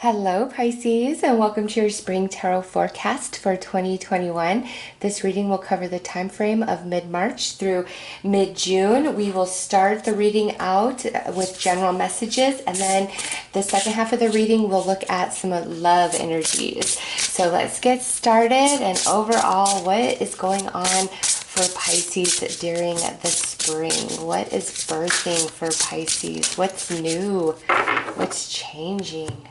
Hello, Pisces, and welcome to your spring tarot forecast for 2021. This reading will cover the time frame of mid-March through mid-June. We will start the reading out with general messages, and then the second half of the reading we'll look at some love energies. So let's get started. And overall, what is going on for Pisces during the spring? What is birthing for Pisces? What's new? What's changing?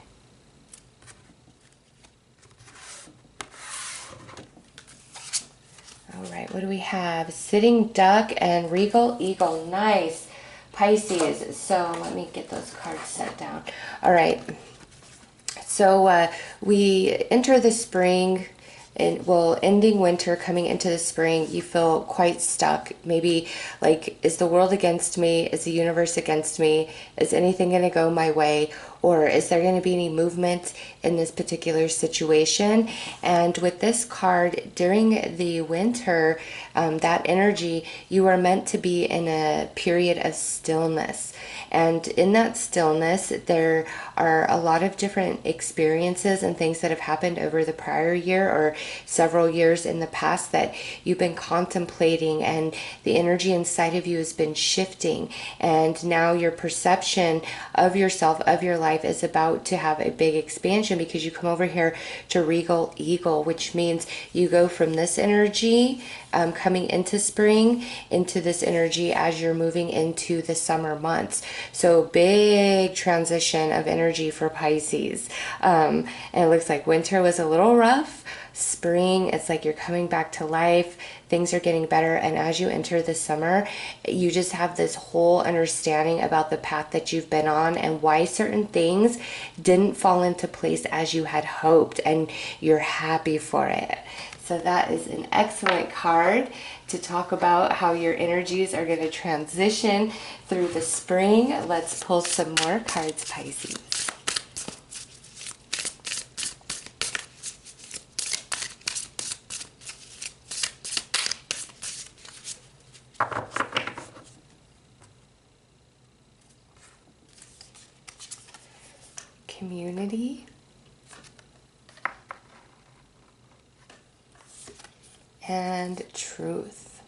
All right, what do we have? Sitting Duck and Regal Eagle. Nice. Pisces. So let me get those cards set down. All right. So we enter the spring, and ending winter, coming into the spring. You feel quite stuck. Maybe like, is the world against me? Is the universe against me? Is anything going to go my way? Or is there going to be any movement in this particular situation? And with this card, during the winter, that energy, you are meant to be in a period of stillness. And in that stillness, there are a lot of different experiences and things that have happened over the prior year or several years in the past that you've been contemplating, and the energy inside of you has been shifting. And now your perception of yourself, of your life, is about to have a big expansion, because you come over here to Regal Eagle, which means you go from this energy coming into spring into this energy as you're moving into the summer months. So big transition of energy for Pisces. And it looks like winter was a little rough. Spring, it's like you're coming back to life. Things are getting better. And as you enter the summer, you just have this whole understanding about the path that you've been on and why certain things didn't fall into place as you had hoped, and you're happy for it. So that is an excellent card to talk about how your energies are going to transition through the spring. Let's pull some more cards, Pisces. Community. And truth.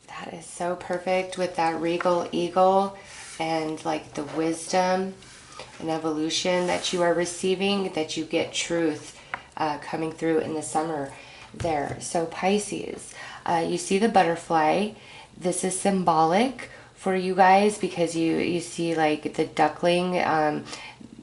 That is so perfect with that Regal Eagle and like the wisdom and evolution that you are receiving, that you get truth coming through in the summer there. So Pisces, you see the butterfly. This is symbolic for you guys because you see like the duckling.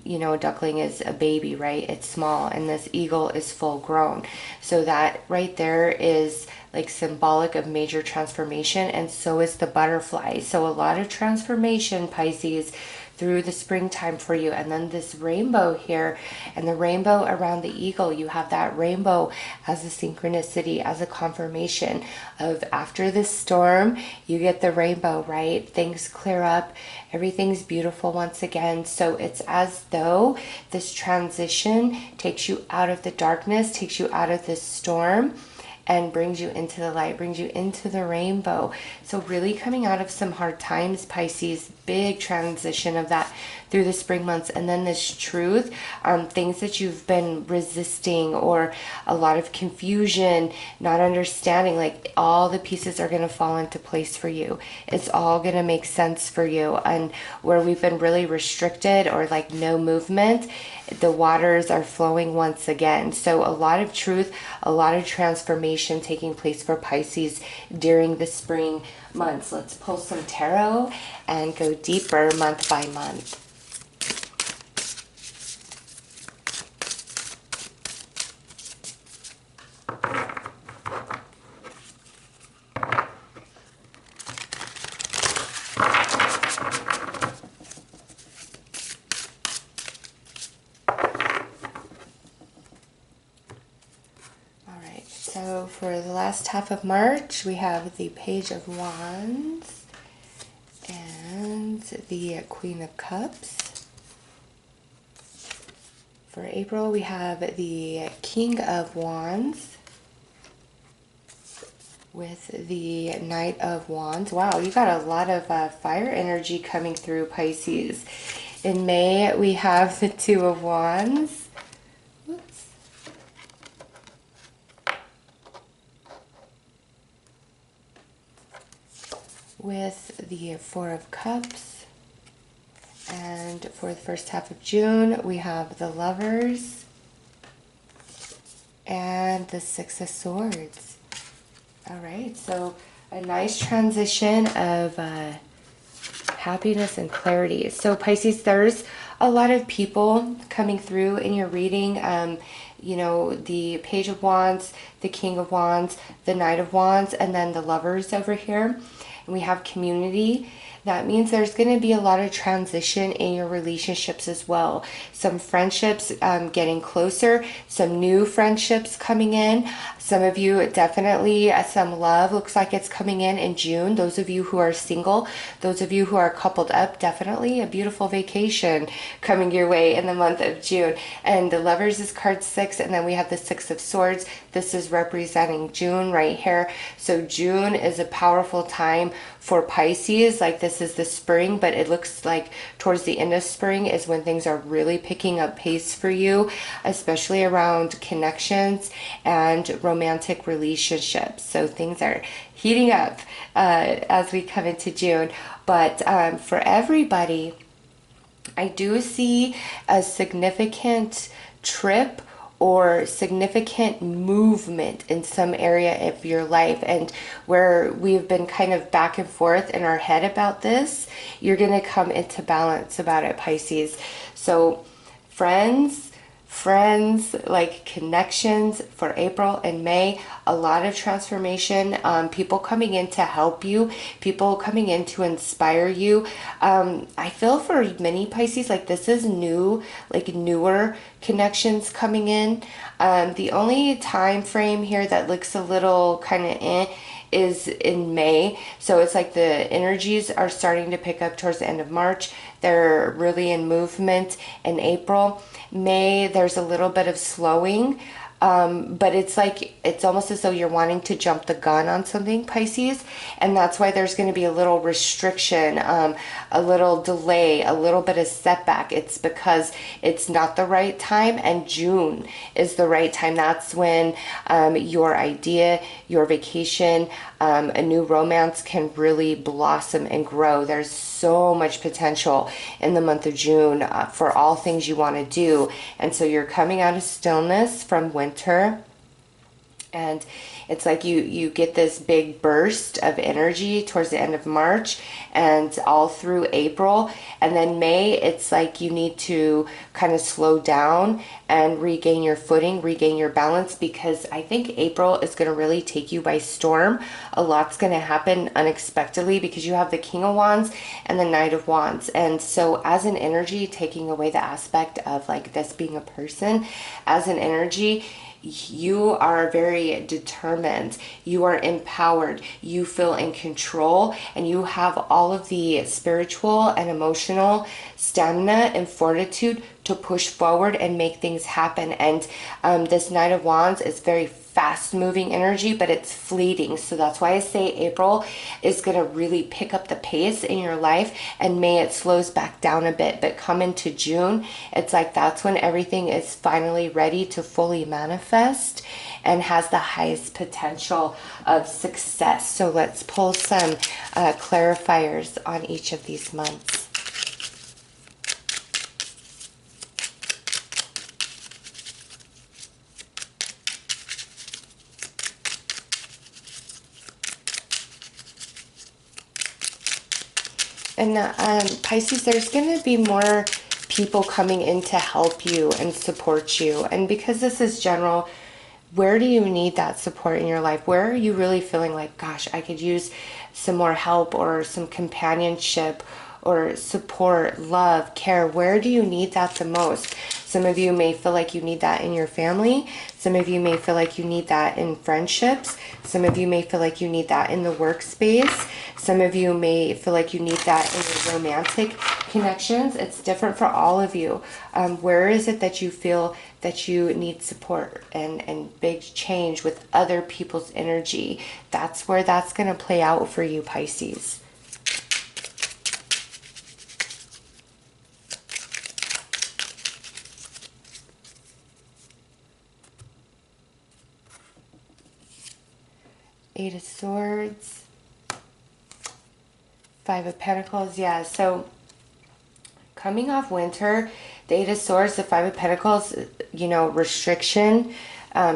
You know, a duckling is a baby, right? It's small, and this eagle is full grown. So that right there is like symbolic of major transformation, and so is the butterfly. So a lot of transformation, Pisces, through the springtime for you. And then this rainbow here, and the rainbow around the eagle, you have that rainbow as a synchronicity, as a confirmation of after the storm, you get the rainbow, right? Things clear up, everything's beautiful once again. So it's as though this transition takes you out of the darkness, takes you out of this storm, and brings you into the light, brings you into the rainbow. So really coming out of some hard times, Pisces, big transition of that through the spring months. And then this truth, things that you've been resisting, or a lot of confusion, not understanding, like all the pieces are going to fall into place for you. It's all going to make sense for you. And where we've been really restricted or like no movement, the waters are flowing once again. So a lot of truth, a lot of transformation taking place for Pisces during the spring months. Let's pull some tarot and go deeper month by month. So for the last half of March, we have the Page of Wands and the Queen of Cups. For April, we have the King of Wands with the Knight of Wands. Wow, you got a lot of fire energy coming through, Pisces. In May, we have the Two of Wands. Oops. With the Four of Cups. And for the first half of June, we have the Lovers and the Six of Swords. All right, so a nice transition of happiness and clarity. So Pisces, there's a lot of people coming through in your reading. You know, the Page of Wands, the King of Wands, the Knight of Wands, and then the Lovers over here. And we have community. That means there's going to be a lot of transition in your relationships as well. Some friendships getting closer, some new friendships coming in. Some of you definitely, some love looks like it's coming in June. Those of you who are single, those of you who are coupled up, definitely a beautiful vacation coming your way in the month of June. And the Lovers is card 6, and then we have the Six of Swords. This is representing June right here. So June is a powerful time for Pisces. Like, this is the spring, but it looks like towards the end of spring is when things are really picking up pace for you, especially around connections and romantic relationships. So things are heating up as we come into June. But for everybody, I do see a significant trip or significant movement in some area of your life, and where we've been kind of back and forth in our head about this, you're going to come into balance about it, Pisces. So friends, like connections for April and May, a lot of transformation, people coming in to help you, people coming in to inspire you. I feel for many Pisces, like this is new, like newer connections coming in. The only time frame here that looks a little kind of is in May. So it's like the energies are starting to pick up towards the end of March. They're really in movement in April. May, there's a little bit of slowing. But it's like, it's almost as though you're wanting to jump the gun on something, Pisces. And that's why there's going to be a little restriction, a little delay, a little bit of setback. It's because it's not the right time, and June is the right time. That's when your idea, your vacation, a new romance can really blossom and grow. There's so much potential in the month of June for all things you want to do. And so you're coming out of stillness from winter, and it's like you get this big burst of energy towards the end of March and all through April. And then May, it's like you need to kind of slow down and regain your footing, regain your balance, because I think April is going to really take you by storm. A lot's going to happen unexpectedly because you have the King of Wands and the Knight of Wands. And so as an energy, taking away the aspect of like this being a person, as an energy, you are very determined, you are empowered, you feel in control, and you have all of the spiritual and emotional stamina and fortitude to push forward and make things happen. And this Knight of Wands is very fast moving energy, but it's fleeting. So that's why I say April is going to really pick up the pace in your life, and May it slows back down a bit. But come into June, it's like that's when everything is finally ready to fully manifest and has the highest potential of success. So let's pull some clarifiers on each of these months. And Pisces, there's going to be more people coming in to help you and support you. And because this is general, where do you need that support in your life? Where are you really feeling like, gosh, I could use some more help or some companionship or support, love, care? Where do you need that the most? Some of you may feel like you need that in your family. Some of you may feel like you need that in friendships. Some of you may feel like you need that in the workspace. Some of you may feel like you need that in your romantic connections. It's different for all of you. Where is it that you feel that you need support and big change with other people's energy? That's where that's going to play out for you, Pisces. Eight of Swords, Five of Pentacles. Yeah, so coming off winter, the Eight of Swords, the Five of Pentacles, you know, restriction,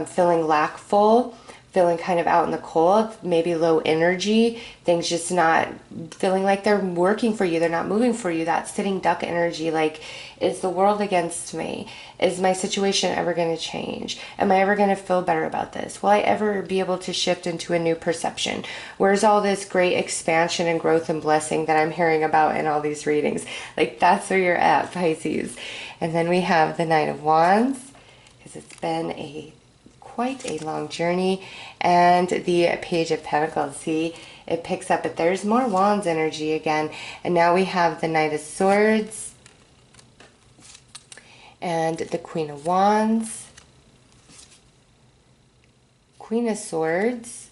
feeling lackful, feeling kind of out in the cold, maybe low energy, things just not feeling like they're working for you, they're not moving for you. That sitting duck energy, like, is the world against me? Is my situation ever going to change? Am I ever going to feel better about this? Will I ever be able to shift into a new perception? Where's all this great expansion and growth and blessing that I'm hearing about in all these readings? Like, that's where you're at, Pisces. And then we have the Knight of Wands, because it's been quite a long journey, and the Page of Pentacles. See, it picks up, but there's more Wands energy again. And now we have the Knight of Swords and the Queen of Wands, Queen of Swords,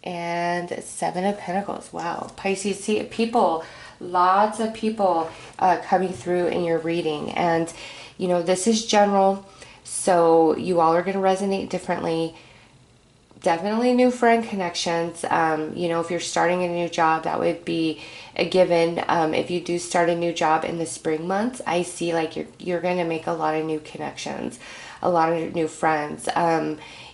and Seven of Pentacles. Wow, Pisces, see, people, lots of people coming through in your reading. And you know, this is general, so you all are going to resonate differently. Definitely new friend connections. You know, if you're starting a new job, that would be a given. If you do start a new job in the spring months, I see like you're going to make a lot of new connections, a lot of new friends.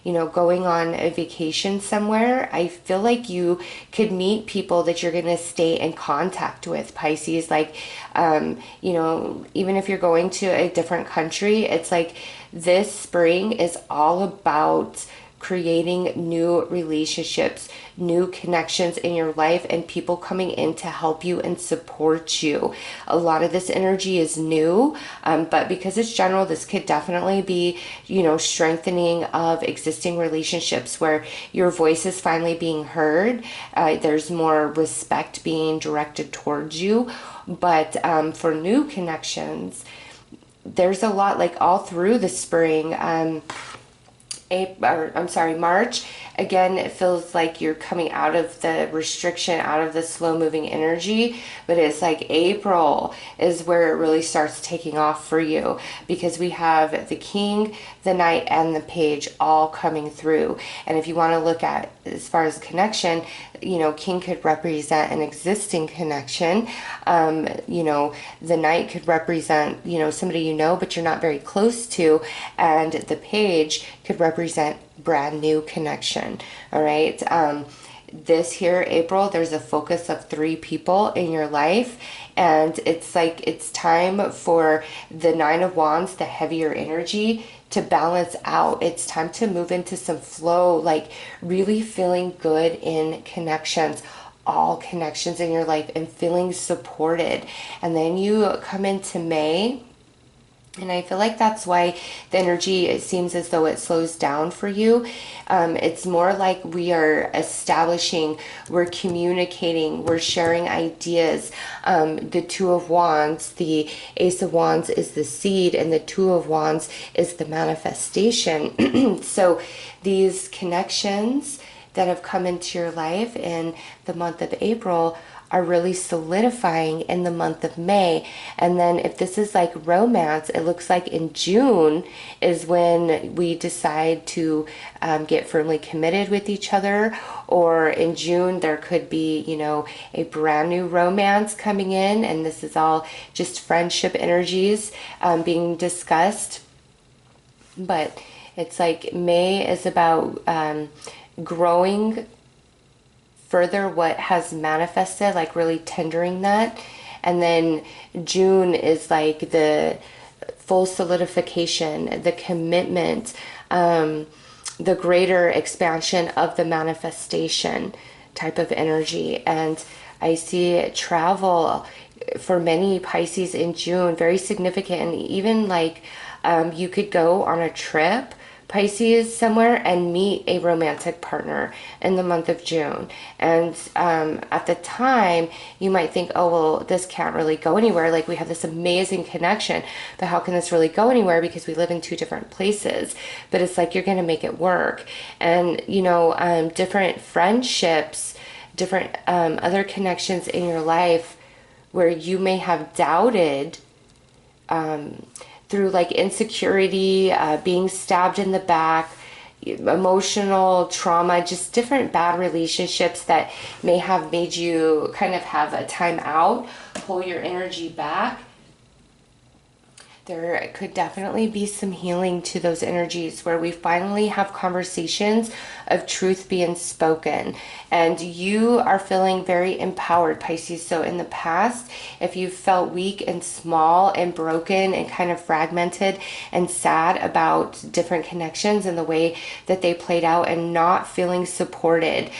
You know, going on a vacation somewhere, I feel like you could meet people that you're going to stay in contact with, Pisces. Like, you know, even if you're going to a different country, it's like this spring is all about creating new relationships, new connections in your life, and people coming in to help you and support you. A lot of this energy is new, but because it's general, this could definitely be, you know, strengthening of existing relationships where your voice is finally being heard. There's more respect being directed towards you. But for new connections, there's a lot, like all through the spring, March, again, it feels like you're coming out of the restriction, out of the slow moving energy, but it's like April is where it really starts taking off for you, because we have the King, the Knight, and the Page all coming through. And if you want to look at as far as connection, you know, King could represent an existing connection. You know, the Knight could represent, you know, somebody you know but you're not very close to, and the Page could represent brand new connection. All right. This here, April, there's a focus of 3 people in your life, and it's like it's time for the Nine of Wands, the heavier energy, to balance out. It's time to move into some flow, like really feeling good in connections, all connections in your life, and feeling supported. And then you come into May, and I feel like that's why the energy, it seems as though it slows down for you. It's more like we are establishing, we're communicating, we're sharing ideas. The Two of Wands, the Ace of Wands is the seed, and the Two of Wands is the manifestation. So these connections that have come into your life in the month of April are really solidifying in the month of May. And then if this is like romance, it looks like in June is when we decide to get firmly committed with each other. Or in June, there could be, you know, a brand new romance coming in. And this is all just friendship energies being discussed. But it's like May is about growing further what has manifested, like really tendering that. And then June is like the full solidification, the commitment, the greater expansion of the manifestation type of energy. And I see travel for many Pisces in June, very significant. And even like you could go on a trip, Pisces, somewhere, and meet a romantic partner in the month of June. And at the time, you might think, oh, well, this can't really go anywhere. Like, we have this amazing connection, but how can this really go anywhere? Because we live in 2 different places. But it's like, you're going to make it work. And, you know, different friendships, different other connections in your life where you may have doubted, through like insecurity, being stabbed in the back, emotional trauma, just different bad relationships that may have made you kind of have a time out, pull your energy back. There could definitely be some healing to those energies where we finally have conversations of truth being spoken, and you are feeling very empowered, Pisces. So in the past, if you felt weak and small and broken and kind of fragmented and sad about different connections and the way that they played out and not feeling supported,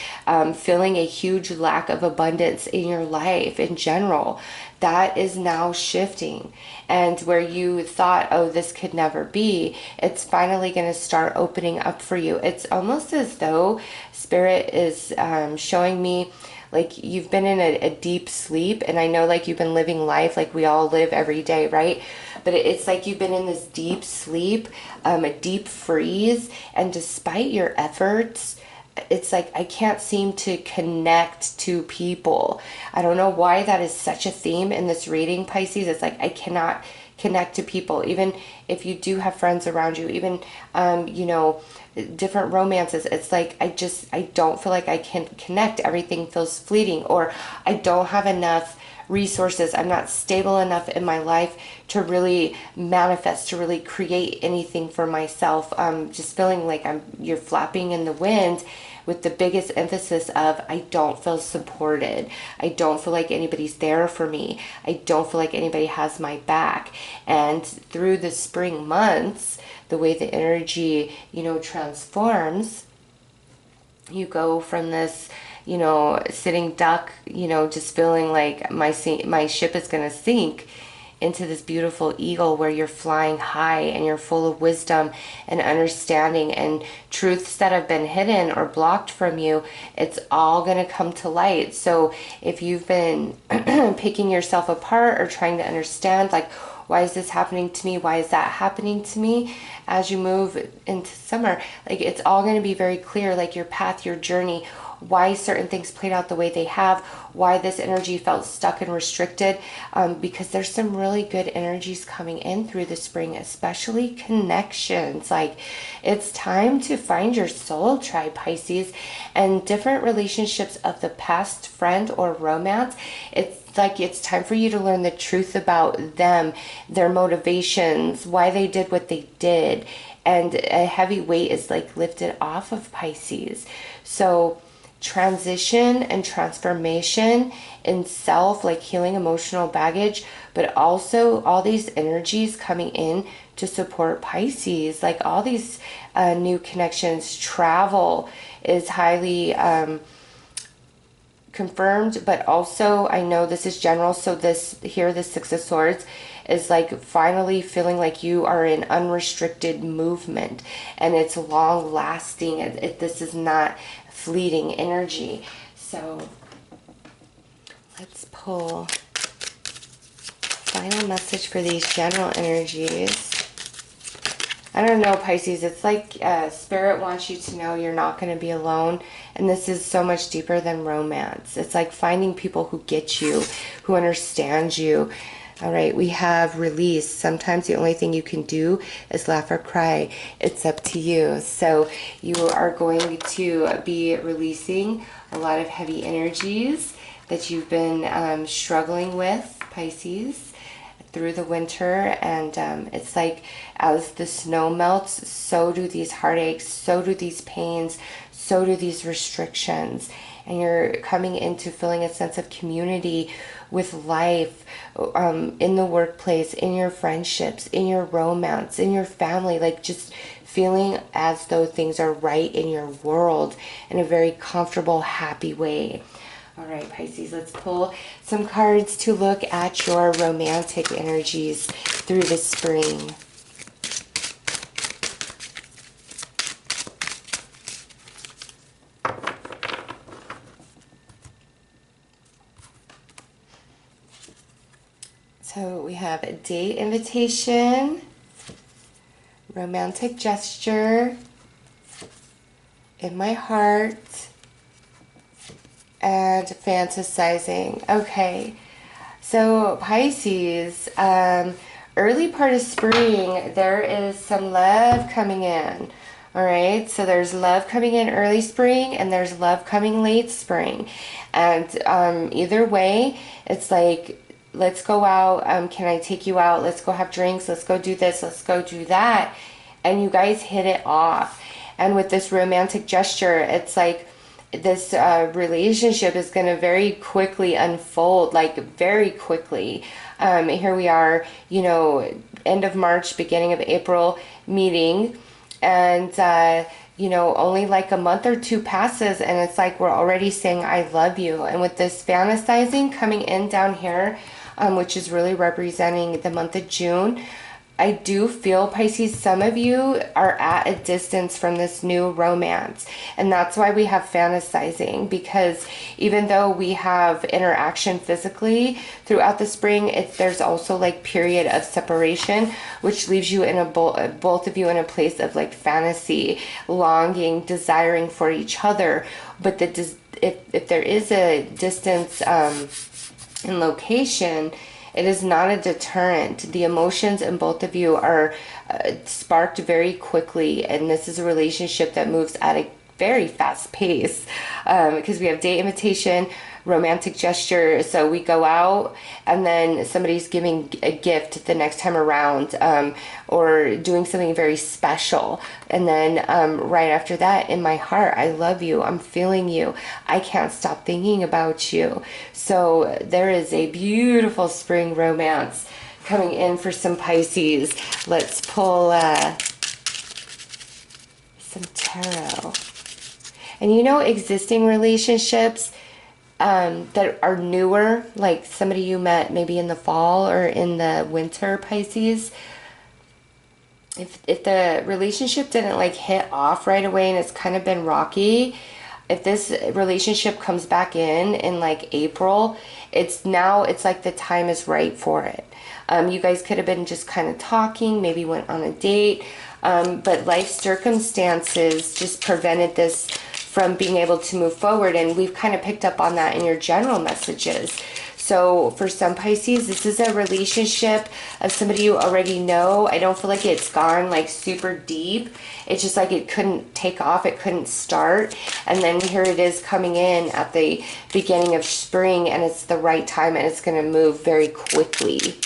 feeling a huge lack of abundance in your life in general, that is now shifting. And where you thought, oh, this could never be, it's finally going to start opening up for you. It's almost as though Spirit is showing me like you've been in a deep sleep. And I know like you've been living life like we all live every day, right? But it's like you've been in this deep sleep, a deep freeze. And despite your efforts, it's like I can't seem to connect to people. I don't know why that is such a theme in this reading, Pisces. It's like I cannot connect to people, even if you do have friends around you, even you know, different romances. It's like I don't feel like I can connect. Everything feels fleeting, or I don't have enough resources. I'm not stable enough in my life to really manifest, to really create anything for myself. Just feeling like you're flapping in the wind, with the biggest emphasis of I don't feel supported. I don't feel like anybody's there for me. I don't feel like anybody has my back. And through the spring months, the way the energy, you know, transforms, you go from this, you know, sitting duck, you know, just feeling like my ship is going to sink, into this beautiful eagle where you're flying high and you're full of wisdom and understanding and truths that have been hidden or blocked from you. It's all going to come to light. So if you've been picking yourself apart or trying to understand, like, why is this happening to me? Why is that happening to me? As you move into summer, like, it's all going to be very clear, like your path, your journey, why certain things played out the way they have, why this energy felt stuck and restricted, because there's some really good energies coming in through the spring, especially connections. Like, it's time to find your soul tribe, Pisces, and different relationships of the past, friend or romance. It's like it's time for you to learn the truth about them, their motivations, why they did what they did, and a heavy weight is like lifted off of Pisces. So transition and transformation in self, like healing emotional baggage, but also all these energies coming in to support Pisces, like all these new connections. Travel is highly confirmed, but also I know this is general, so this here, the Six of Swords is like finally feeling like you are in unrestricted movement, and it's long lasting. This is not fleeting energy. So let's pull final message for these general energies. I don't know, Pisces, it's like Spirit wants you to know you're not going to be alone. And this is so much deeper than romance. It's like finding people who get you, who understand you. All right, we have release. Sometimes the only thing you can do is laugh or cry. It's up to you. So you are going to be releasing a lot of heavy energies that you've been struggling with, Pisces, through the winter. And it's like as the snow melts, so do these heartaches, so do these pains, so do these restrictions. And you're coming into feeling a sense of community with life, in the workplace, in your friendships, in your romance, in your family, like just feeling as though things are right in your world in a very comfortable, happy way. All right, Pisces, let's pull some cards to look at your romantic energies through the spring. So we have a date invitation, romantic gesture, in my heart, and fantasizing. Okay, so Pisces, early part of spring, there is some love coming in. All right, so there's love coming in early spring and there's love coming late spring. And either way, it's like, let's go out. Can I take you out? Let's go have drinks. Let's go do this. Let's go do that. And you guys hit it off. And with this romantic gesture, it's like this relationship is going to very quickly unfold, like very quickly. Here we are, you know, end of March, beginning of April meeting. And, you know, only like a month or two passes and it's like we're already saying I love you. And with this fantasizing coming in down here, which is really representing the month of June, I do feel, Pisces, some of you are at a distance from this new romance. And that's why we have fantasizing, because even though we have interaction physically throughout the spring, there's also like period of separation, which leaves you in both of you in a place of like fantasy, longing, desiring for each other. But if there is a distance in location, it is not a deterrent. The emotions in both of you are sparked very quickly, and this is a relationship that moves at a very fast pace because we have date invitation, romantic gesture. So we go out and then somebody's giving a gift the next time around, or doing something very special. And then right after that, in my heart, I love you. I'm feeling you. I can't stop thinking about you. So there is a beautiful spring romance coming in for some Pisces. Let's pull some tarot. And you know, existing relationships that are newer, like somebody you met maybe in the fall or in the winter, Pisces, if the relationship didn't like hit off right away and it's kind of been rocky, if this relationship comes back in like April, it's like the time is right for it. You guys could have been just kind of talking, maybe went on a date, but life circumstances just prevented this from being able to move forward. And we've kind of picked up on that in your general messages. So for some Pisces, this is a relationship of somebody you already know. I don't feel like it's gone like super deep. It's just like it couldn't take off. It couldn't start. And then here it is coming in at the beginning of spring, and it's the right time and it's going to move very quickly.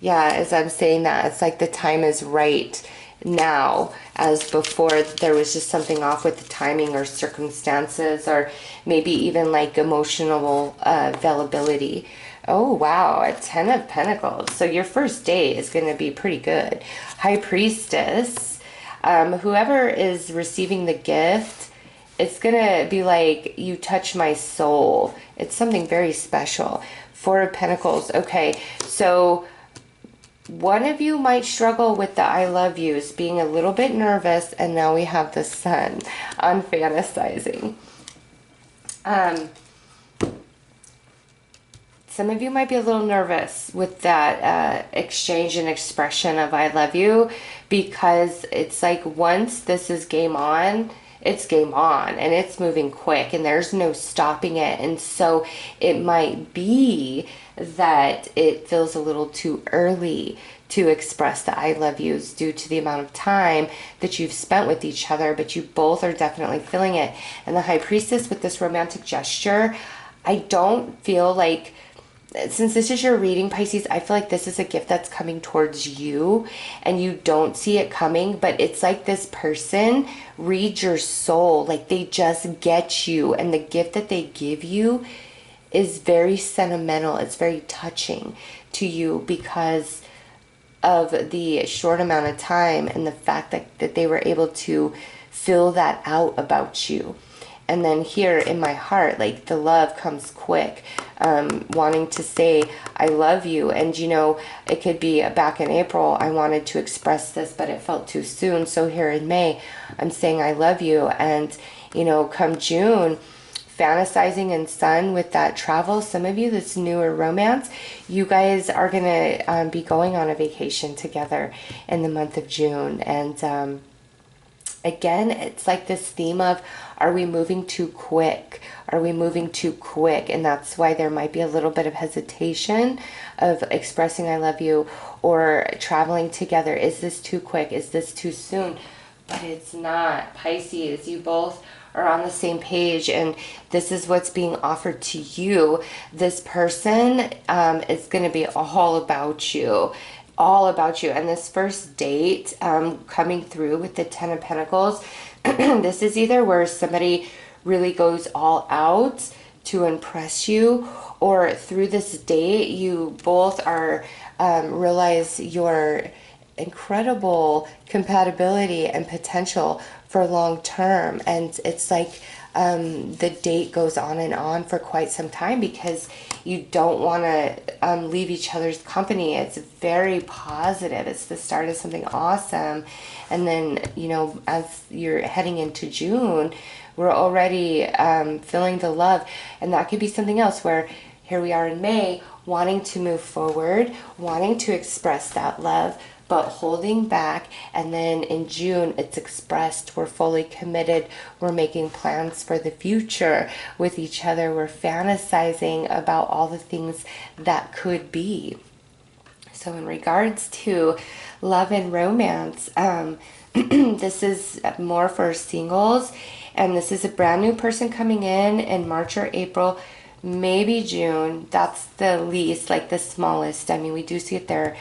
Yeah, as I'm saying that, it's like the time is right now, as before there was just something off with the timing or circumstances, or maybe even like emotional availability. Oh wow, a 10 of Pentacles. So your first date is going to be pretty good. High Priestess, whoever is receiving the gift, it's going to be like, you touch my soul. It's something very special. Four of Pentacles. Okay, so one of you might struggle with the I love yous, being a little bit nervous, and now we have the Sun on fantasizing. Some of you might be a little nervous with that exchange and expression of I love you, because it's like once this is game on, it's game on, and it's moving quick and there's no stopping it. And so it might be that it feels a little too early to express the I love yous due to the amount of time that you've spent with each other, but you both are definitely feeling it. And the High Priestess with this romantic gesture, I don't feel like, since this is your reading, Pisces, I feel like this is a gift that's coming towards you and you don't see it coming, but it's like this person reads your soul, like they just get you, and the gift that they give you is very sentimental. It's very touching to you because of the short amount of time and the fact that they were able to fill that out about you. And then here in my heart, like the love comes quick, wanting to say, I love you. And, you know, it could be back in April, I wanted to express this, but it felt too soon. So here in May, I'm saying, I love you. And, you know, come June, fantasizing in Sun with that travel. Some of you, this newer romance, you guys are going to be going on a vacation together in the month of June. And, Again, it's like this theme of, are we moving too quick? Are we moving too quick? And that's why there might be a little bit of hesitation of expressing I love you or traveling together. Is this too quick? Is this too soon? But it's not. Pisces, you both are on the same page, and this is what's being offered to you. This person is going to be all about you. All about you. And this first date coming through with the Ten of Pentacles, this is either where somebody really goes all out to impress you, or through this date you both are realize your incredible compatibility and potential for long term. And it's like the date goes on and on for quite some time because you don't want to leave each other's company. It's very positive. It's the start of something awesome. And then, you know, as you're heading into June, we're already feeling the love. And that could be something else where here we are in May, wanting to move forward, wanting to express that love, but holding back. And then in June, it's expressed. We're fully committed. We're making plans for the future with each other. We're fantasizing about all the things that could be. So in regards to love and romance, this is more for singles. And this is a brand new person coming in March or April, maybe June. That's the least, like the smallest. I mean, we do see it there.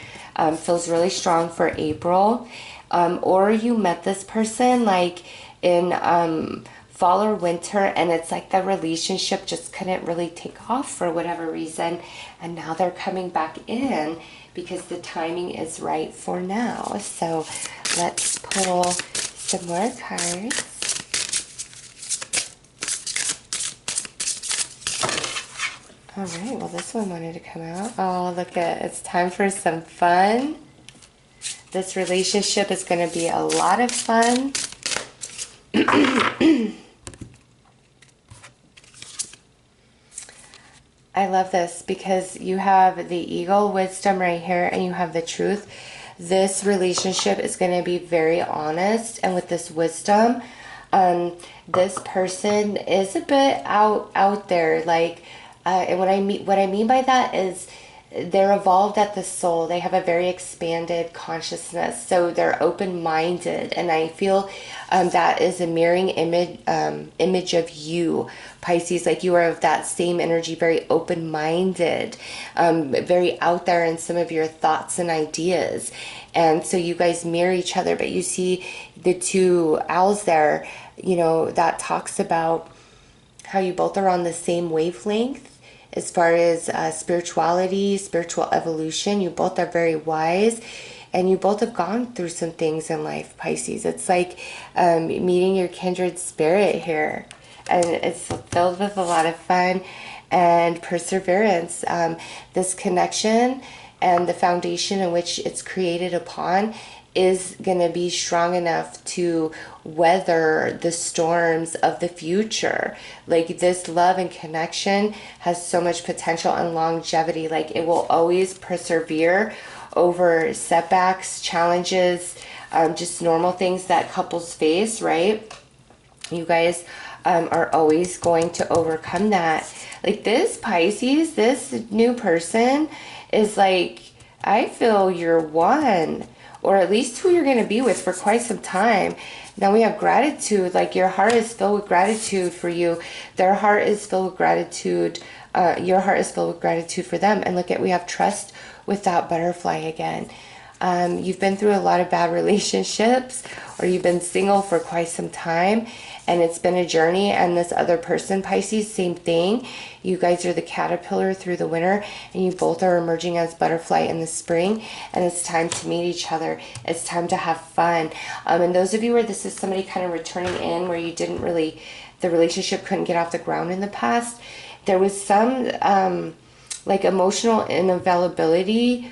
Feels really strong for April. Or you met this person like in fall or winter, and it's like the relationship just couldn't really take off for whatever reason, and now they're coming back in because the timing is right for now. So let's pull some more cards. All right, well, this one wanted to come out. Oh, look at it. It's time for some fun. This relationship is going to be a lot of fun. I love this because you have the eagle wisdom right here and you have the truth. This relationship is going to be very honest, and with this wisdom, this person is a bit out there, like. And what I mean by that is they're evolved at the soul. They have a very expanded consciousness, so they're open-minded, and I feel that is a mirroring image of you, Pisces. Like you are of that same energy, very open-minded, very out there in some of your thoughts and ideas, and so you guys mirror each other. But you see the two owls there, you know, that talks about how you both are on the same wavelength as far as spirituality, spiritual evolution. You both are very wise, and you both have gone through some things in life, Pisces. It's like meeting your kindred spirit here, and it's filled with a lot of fun and perseverance. This connection and the foundation in which it's created upon is going to be strong enough to weather the storms of the future. Like this love and connection has so much potential and longevity. Like it will always persevere over setbacks, challenges, just normal things that couples face, right? You guys are always going to overcome that. Like this Pisces, this new person is like, I feel you're one, or at least who you're going to be with for quite some time. Now we have gratitude, like your heart is filled with gratitude for you. Their heart is filled with gratitude. Your heart is filled with gratitude for them. And look at, we have trust without butterfly again. You've been through a lot of bad relationships, or you've been single for quite some time, and it's been a journey. And this other person, Pisces, same thing. You guys are the caterpillar through the winter, and you both are emerging as butterfly in the spring, and it's time to meet each other. It's time to have fun. And those of you where this is somebody kind of returning in, where you didn't really, the relationship couldn't get off the ground in the past, there was some like emotional unavailability,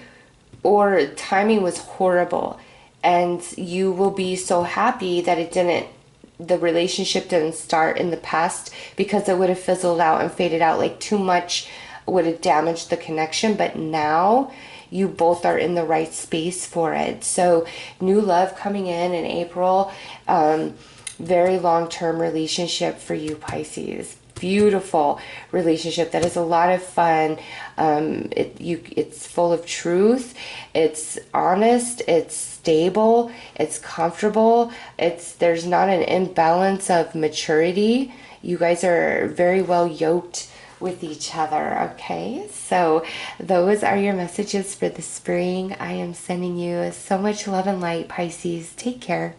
or timing was horrible, and you will be so happy that the relationship didn't start in the past, because it would have fizzled out and faded out. Like too much would have damaged the connection. But now you both are in the right space for it. So new love coming in April. Very long-term relationship for you, Pisces. Beautiful relationship that is a lot of fun. It's full of truth. It's honest. It's stable. It's comfortable. There's not an imbalance of maturity. You guys are very well yoked with each other. Okay, so those are your messages for the spring. I am sending you so much love and light, Pisces. Take care.